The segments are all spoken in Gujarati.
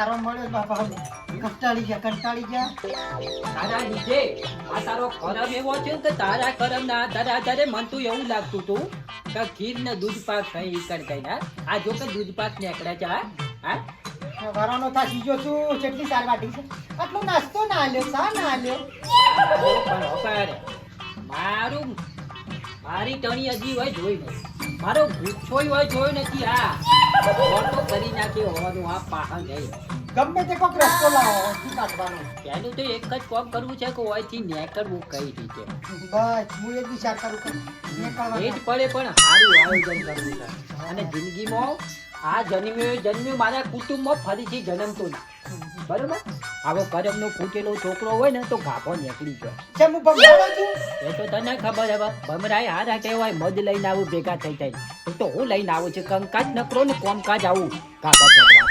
સારો મળ્યો બાપા. કંટાળી ગયા. તારા લીધે આ તારો કરમ એવો છે કે તારા કરમ ના આધારે આધારે મન તો એવું લાગતું હતું કે ખીર ને દૂધ પાક થઈ કણ કઈ ના આ જો કે દૂધ પાક નીકળે છે હા વરાનો થા સીજો છું કેટલી સાર વાટી છે. આટલો નાસ્તો ના આલ્યો, સા ના આલ્યો. પણ હોપારે મારી ટણી હજી હોય જોઈ નહીં. મારો ગુચ્છોય હોય જોયો નથી. આ ઓટો કરી નાખી હોવાનું આ પાહણ ગઈ. ગમે તે કોક રસ્તો લાવો શું કાઢવાનો. એનું તો એક જ કામ કરવું છે કે ઓયથી નીકળવું કઈ રીતે. બસ હું એ વિચાર કરું કે એ નીકળવાનું. જ પડે પણ સારું આયોજન કરવું છે. અને જિંદગીમાં આ જન્મ્યું મારા કુટુંબમાં ફરીથી જન્મતો ના. બરોબર? આવો કરમનો ફૂટેલો છોકરો હોય ને તો ગાભો નીકળી ગયો. કેમ હું ભગવાડો છું? એ તો તને ખબર હવે ભમરાય હારા કહેવાય મધ લઈને આવું ભેગા થઈ જાય. તો હું લઈને આવું છું કંકાજ નકરો ને કોમકાજ આવું ગાભો ફેંકવા.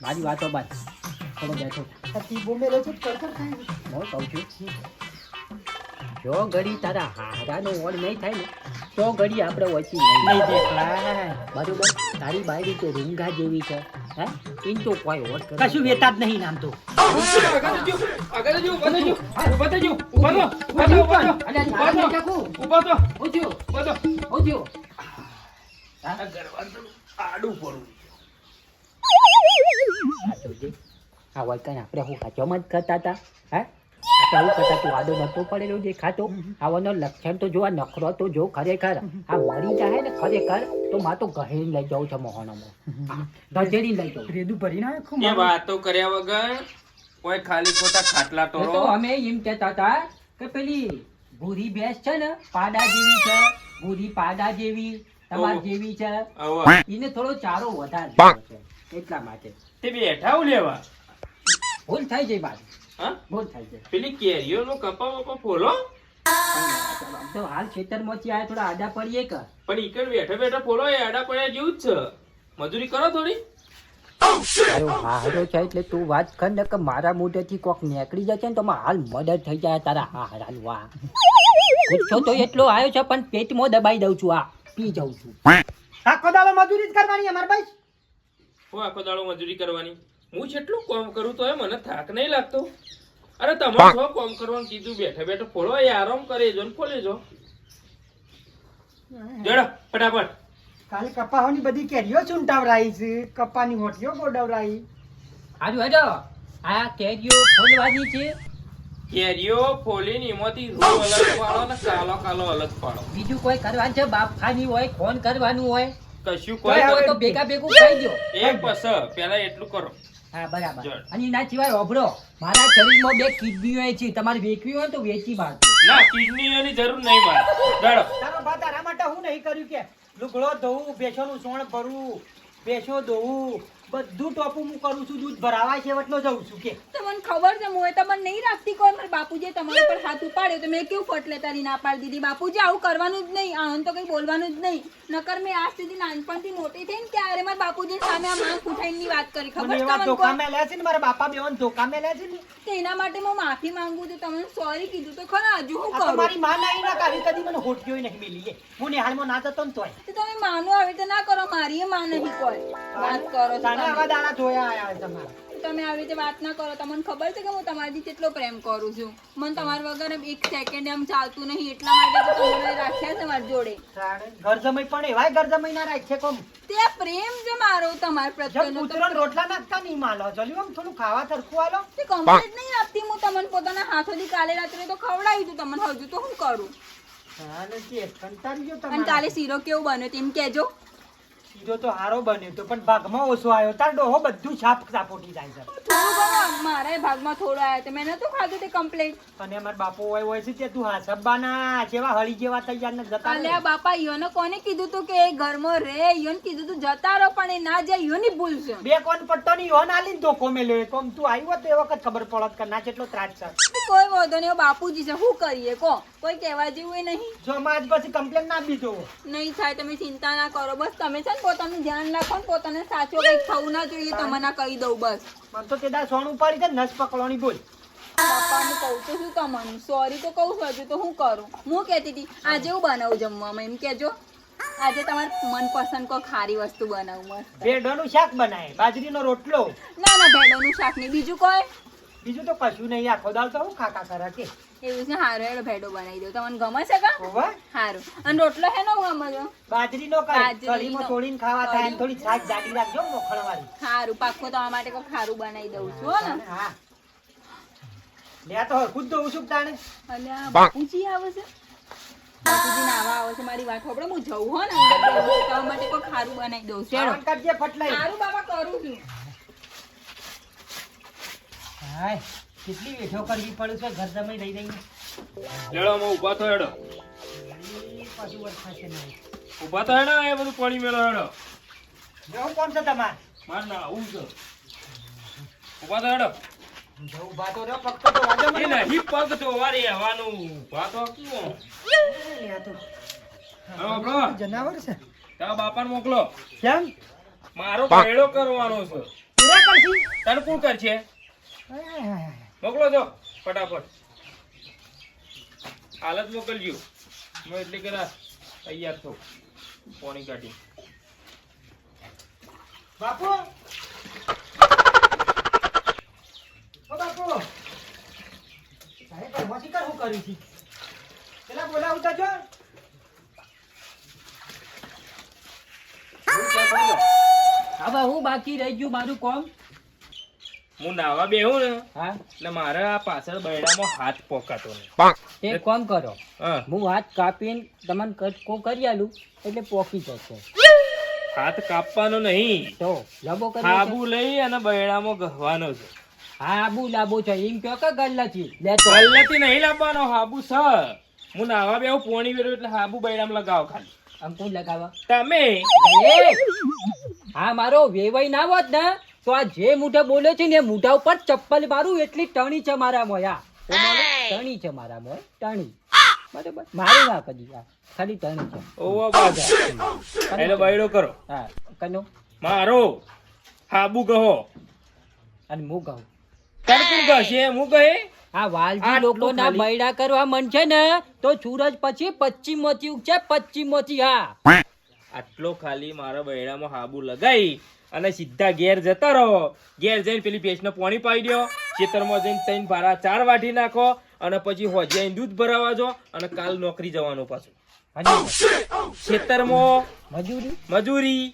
મારી વાતો બાદ થોડો બેઠો અતિ બોમેલો છે કર ખાય. હું કહું છું જો ઘડી તારા હારાનો ઓળ નહીં થાય ને તો ઘડી આપણે ઓછી નહીં દેખાય. બરોબર? તારી બાયડી તો રૂંગા જેવી છે. હે ઇન તો કોઈ ઓળ કશું વેતા જ નહીં નામ તો. આ વળકણ આપણે હું હજમ જ કરતા હતા. હે આપણે હું કરતા તું આડો નતો પડેલો દેખાતો. આવાનો લક્ષણ તો જો આ નખરો તો જો ખરેખર આ મરી જાય ને ખરેખર તો માં તો ગહેરી લઈ જાઉં છે મોહનમાં. ગધેડી લઈ જાઉં. રેદુ ભરીને આવે ખૂબ. એ વાતો કર્યા વગર કોઈ ખાલી ખોટા ખાટલા એ તો તોડો. અમે એમ કહેતા હતા કે પેલી ભૂરી ભેંસ છે ને પાડા જેવી છે. ભૂરી પાડા જેવી તમાર જેવી છે. હવે એને થોડો ચારો વધારે દેવો છે એટલા માટે. તે બેઠા હું લેવા ભૂલ થઈ જાય બાજુ. હા ભૂલ થઈ જાય. પેલી કેરીઓ નો કપા વપા ફોલો તો હાલ ખેતરમાંથી આયા થોડા આડા પડીએ કે પણ ઈકડ બેઠા બેઠા ફોલો એ આડા પડ્યા જેવું જ છે. મજૂરી કરો થોડી. અરે હારો છે એટલે તું વાત કર ને કે મારા મોઢેથી કોક નીકળી જાય છે ને તો હાલ મદદ થઈ જાય તારા હારાનું. આ ગુસ્સો તો એટલો આવ્યો છે પણ પેટમાં દબાઈ દઉં છું. આ પી જાઉં છું. આખો દાડો મજૂરી જ કરવાની અમાર ભાઈ. હું આખો દાડો મજૂરી કરવાની. હું જેટલું કામ કરું તો મને થાક નહીં લાગતો. અરે તમારે શું કામ કરવાનું કીધું બેઠા બેઠા ફોલો એ આરામ કરે જો ને ફોલે જો. જડો ફટાફટ. કાલે કપાવાની બધી કેરીઓ ચૂંટાવરાઈ છે. કપાની હોટીઓ ગોડાવરાઈ. હારું હેડો આ કેરીઓ ફોલવાની છે. કેરીઓ ફોલીને એમાંથી રૂ અલગ પાડો ને કાલો કાલો અલગ પાડો. બીજું કોઈ કરવાનું છે બાપખાની હોય ફોન કરવાનું હોય કશું કોઈ કોઈ હોય તો ભેગા ભેગું ખાઈ દો. એ પસ પેલા એટલું કરો. હા બરાબર. જળ. અને એના સિવાય ઓભરો મારા શરીરમાં 2 કિડનીઓ છે. તમારે વેચવી હોય તો વેચી બાળજો. ના કિડનીઓની જરૂર નહીં મારે. જડો. તારો બા તારા માટે હું નહીં કર્યું કે લુગડો ધોવું, ભેંસોનું સોણ ભરવું, ભેંસો ધોવું, બધું ટોપું હું કરું છું. દૂધ ભરાવા છેવટલો જઉં છું કે તમને ખબર છે હું તમને નહીં રાખતી કોઈ મારા બાપુજીએ તમારા પર હાથ ઉપાડ્યો તો મેં કેવું ફટલે તારી ના પાડી દીધી. બાપુજી આવું કરવાનું જ નહીં. આમ તો કઈ બોલવાનું જ નહીં. નકર મેં આજ સુધી નાનપણથી મોટી થઈને ત્યારે મારા બાપુજી સામે આ માંગ ઉઠાઈને વાત કરી. મને ખબર એવા તમને ધોકા કોઈ? મેલ્યા છે ને મારા બાપા બેવાને ધોકા મેલ્યા છે ને. તો એના માટે હું માફી માંગુ છું. તમને સોરી કીધું તો ખરા. હજુ હું આ તો કરું? મારી માં નહીં ના કાવી કદી મને હોટીઓ નહીં મિલી છે. હું નિહાળમાં ના જતો ને તોય તો તમે માનો આવી રીતે ના કરો. મારી માં નહીં કોઈ વાત કરો છો તાને આવા તમે. દાડા જોયા આયા તમારા. તમે આવી રીતે વાત ના કરો. તમને ખબર છે કે હું તમારાથી કેટલો પ્રેમ કરું છું. મને તમારા વગર 1 સેકન્ડ એમ ચાલતું નહીં. એટલા માટે તો તમને રાખ્યા છે મારી જોડે. ઘર જમાઈ પણ એવાય ઘર જમાઈ ના રાખે કોમ. તે પ્રેમ છે મારો તમારા જબ પ્રત્યેનો. કૂતરો ને રોટલા નાખતા નહીં માલો. જલ્યું આમ થોડું ખાવા તરખું આલો. તે કમ્પ્લીટ નહીં આપતી. હું તમને પોતાના હાથોથી કાલે રાત્રે તો ખવડાવી દઉં. તમને હજુ તો હું કરું. હા ને તે કંટાળી ગયો અને તમારો. કાલે શીરો કેવું બન્યો તેમ કહેજો. શીરો તો હારો બન્યો તો પણ ભાગમાં ઓછો આવ્યો. તાર ડોહો બધું છાપ સાપોટી જાય છે. થોડું ઘણું મારા ભાગમાં થોડું આવ્યો તો મેં નતું ખાધું તે કમ્પ્લીટ. અને અમાર બાપો હોય છે તે તું હા સબ્બાના જેવા હળી જેવા તૈયાર ને જતા અલ્યા બાપા ઈયોને કોને કીધું તું કે એ ઘરમાં રે? ઈયોને કીધું તું જતા રહો પણ એ ના જાય. ઈયોની ભૂલ છે. બે કોણ પટ્ટો ની યોન આલીને ધોકો મેલ્યો. કોમ તું આવ્યો તો એ વખત ખબર પડત કે ના કેટલો ત્રાસ છે. કોઈ વાંધો નહીં. બાપુજી છે શું કરીએ કો? કોઈ કહેવા જેવું એ નહીં. જો અમે આજ પછી કમ્પ્લેન ના બીજો નહીં થાય તમે ચિંતા ના કરો. બસ તમે છે ને પોતાનું ધ્યાન રાખો ને પોતાને સાચો કઈ થવું ના જોઈએ. તમને કહી દઉં બસ. મને તો તેદા સોણ ઉપાડી છે નસ પકડવાની બોલ. બાપાને કહું તો શું તમને સોરી તો કહું છું. હજુ તો હું કરું. હું કહેતી હતી આજે હું બનાવું જમવામાં એમ કહેજો. આજે તમારે મનપસંદ કોઈ ખારી વસ્તુ બનાવું મસ્ત. ભેંડોનું શાક બનાય, બાજરીનો રોટલો, ના ના ભેડોનું શાક નહીં, બીજું કોઈ બીજું તો કશું નહીં. આખો દાળ તો હું ખાકા કરે કે એવું છે. હારું હેડો ભેડો બનાવી દો. તમને ગમે છે કા? હોવે. હારું. અને રોટલો હેનો ગમે છે? બાજરીનો કરે, બાજરીનો. કઢીમાં તોડીને ખાવા થાય અને થોડી છાશ જાડી રાખજો મોખણવાળી. હારું પાક્કો તમારા માટે કોઈ ખારું બનાવી દઉં છું હો ને. હા લે તો ખુદ દઉં છું તાણે. અને આ બાપુજી આવે છે. બાપુજી નાવા આવે છે. મારી વાત સાંભળો, હું જઉં હો ને અંદર બેસું. તમારા માટે કોઈ ખારું બનાવી દઉં છું. હેડો. ખાવાનું કાઢજે ફટલાઈ. હારું બાબા કરું છું. હાય કેટલી વેઠો કરવી પડે છે ઘર જમાઈ રહી રહીને. લેડો અમે ઊભા તો હેડો, એ પાછું વરસાદ નહીં. ઊભા તો હેડો, એ બધું પાણી મેળો હેડો. જવું કોણ છે તમારે? માર ના આવું છે. ઊભા તો હેડો. જવું બાતો રહ્યો ફક્ત તો વાજો એ મને. નહીં પગ તો વારી આવવાનું. ઊભા તો કેવું? લે આ તો હા બ્રો, જનાવર છે. તારા બાપાને મોકલો, કેમ? મારો ભેડો કરવાનો છે. પૂરા કરશી? તને કોણ કરશે? હાય, હાય, હાય. મોકલો જો ફટાફટ. હાલત મોકલજો. હું એટલે કરા તૈયાર થો પાણી કાઢી. બાપુ ઓ બાપુ સાહેબ મોસી કર હું કરી છે પેલા બોલાવતા જો. હવે હું બાકી રહી ગયું મારું કોમ. હું નાવા બેહું ને હા એટલે મારે આ પાછળ બૈડામાં હાથ પોકાતો નહીં. એક કામ કરો, હા, હું હાથ કાપીને તમને કટકો કરી આલું એટલે પોકી જશે. હાથ કાપવાનો નહીં, તો લાંબો કરી હાબુ લઈ અને બૈડામાં ગહવાનો છે. હા આબુ લાંબો છે એમ કહો કે ગલ્લાથી લેતો પહેલેથી નહીં લાવવાનો, હાબુ છે. હું નાવા બેહું પોણી વેરું એટલે હાબુ બૈડામાં લગાવો ખાલી. અંકુર લગાવવા તમે એ, હા મારો વેવાઈ ના હોત ને તો આ જે મૂઠા બોલે છે ને એ મૂઠા ઉપર ચપ્પલ મારું એટલી ટણી છે મારા મોયા. ટણી છે મારા મોય, ટણી. બરાબર મારું ના કદી આ ખાલી ટણી છે. ઓવા બાજા એટલે બૈડો કરો. હા કનો મારો હાબુ કહો. અને હું કહું તરકું કહેશે હું કહે. આ વાલજી આટલું લોકોના ખાલી. બૈડા કરવા મન છે ને તો સૂરજ પછી પશ્ચિમોથી ઉગશે, પશ્ચિમોથી. હા આટલો ખાલી મારા બૈડામાં હાબુ લગાઈ અને સીધા ઘેર જતા રહો. ઘેર જઈને પેલી ભેંસને પાણી પાઈ દો, ખેતરમાં જઈને 3 ભારા 4 વાટી નાખો અને પછી હોજે આઈને દૂધ ભરાવા જો અને કાલ નોકરી જવાનું પાછું. અને ખેતરમાં મજૂરી મજૂરી.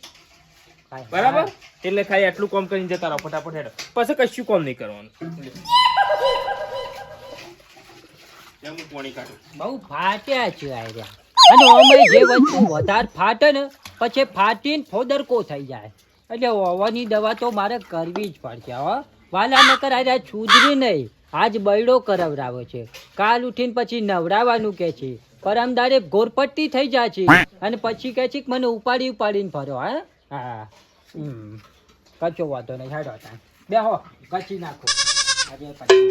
હા, બરાબર, એટલે ખાલી આટલું કામ કરીને જતા રહો ફટાફટ હેડો. પછી કશું કામ નહીં કરવાનું. લે, હું પાણી કાઢું. બહુ ફાટ્યા છે આ રહ્યા. અને અમે જે વસ્તુ વધારે ફાટે ને પછી ફાટીને ફોદરકો થઈ જાય. એટલે ઓવાની દવા તો મારે કરવી જ પડશે હો. વાલા નકર આ રહ્યા છુદરી નહીં. આજ બૈડો કરાવરાવે છે, કાલ ઉઠીને પછી નવડાવવાનું કે છે, પરમદારે ગોરપટ્ટી થઈ જાય છે અને પછી કહે છે કે મને ઉપાડી ઉપાડીને ફરો. હા હા કચો વાંધો નહીં. હેડો ત્યાં બેહો કચી નાખો આજે પછી.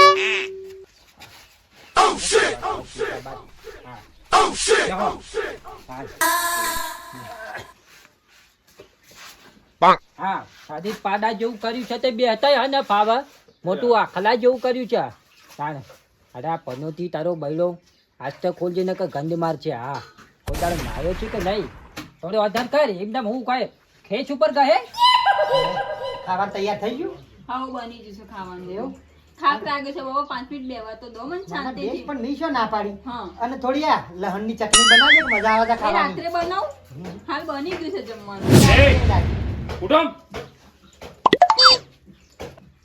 હા સાદી પાડા જેવું કર્યું છે તે બે હતા ને ફાવ મોટું આખલા જેવું કર્યું છે. તાણે અરે આ પનોતી તારો બૈડો આજ તો ખોલજે ને કે ગંધ માર છે. હા કોઈ તારો માર્યો છે કે નહીં થોડો આધાર કર એકદમ. હું કહે ખેંચ ઉપર કહે ખાવાનું તૈયાર થઈ ગયું? હા બની જશે ખાવાનું. એવું થાક લાગે છે બાબા, 5 મિનિટ બેવા તો દો મને મને શાંતિથી. બેગ પણ નહીં શું ના પાડી. હા અને થોડી આ લહણની ચટણી બનાવજો કે મજા આવે છે એ ખાવાની. રાત્રે બનાવું. હાલ બની ગયું છે જમવાનું. એ, ઉઠો.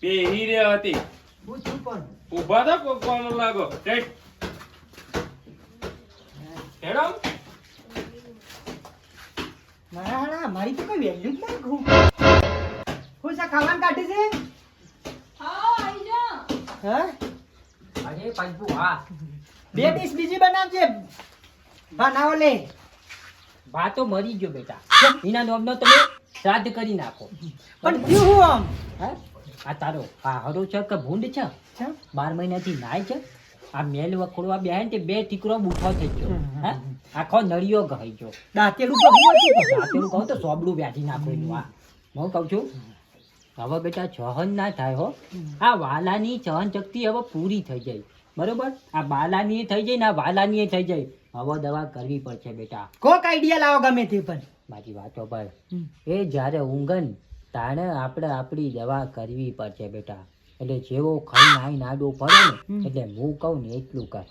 બેહી રહ્યા હતી, હું છું પણ ઊભા થા કોમ લાગો. હેડ. હેડો. મારા હાડા મારી તો કોઈ વેલ્યુ જ નહીં. હું શા ખાવાનું કાઢી છે? હા આવી જા. હા અરે પંપુ હા બે ડીશ બીજી બનાવજે. બનાવો લે. બા તો મરી ગયો બેટા. એના નોમનો તમે શ્રાદ્ધ કરી નાખો. પણ થયું હું આમ? હા આ તારો આ હરો છે કે ભૂંડ છે? છે? 12 મહિનાથી નાય છે. આ મેલ વખોડવા બેહાય ને તે 2 ટીકરો બૂઠો થઈ ગયો. હા આખો નળિયો ગઈ ગયો. દાંતેડું તો હું હતું. રાતેનું કહું તો સોબડું વ્યાધી નાખેલું. આ હું કહું છું હવે બેટા સહન ના થાય હો. આ વાલાની સહન શક્તિ હવે પૂરી થઈ જાય. બરોબર આ બાલાની થઈ જાય ને આ વાલાની થઈ જાય હવે દવા કરવી પડશે બેટા કોક આઈડિયા લાવો ગમે તે પણ મારી વાતો પર એ જ્યારે ઊંઘન તાણે આપણે આપણી દવા કરવી પડશે બેટા એટલે જેવો ખાઈને આઈને આડો પડે ને એટલે હું કહું ને એટલું કર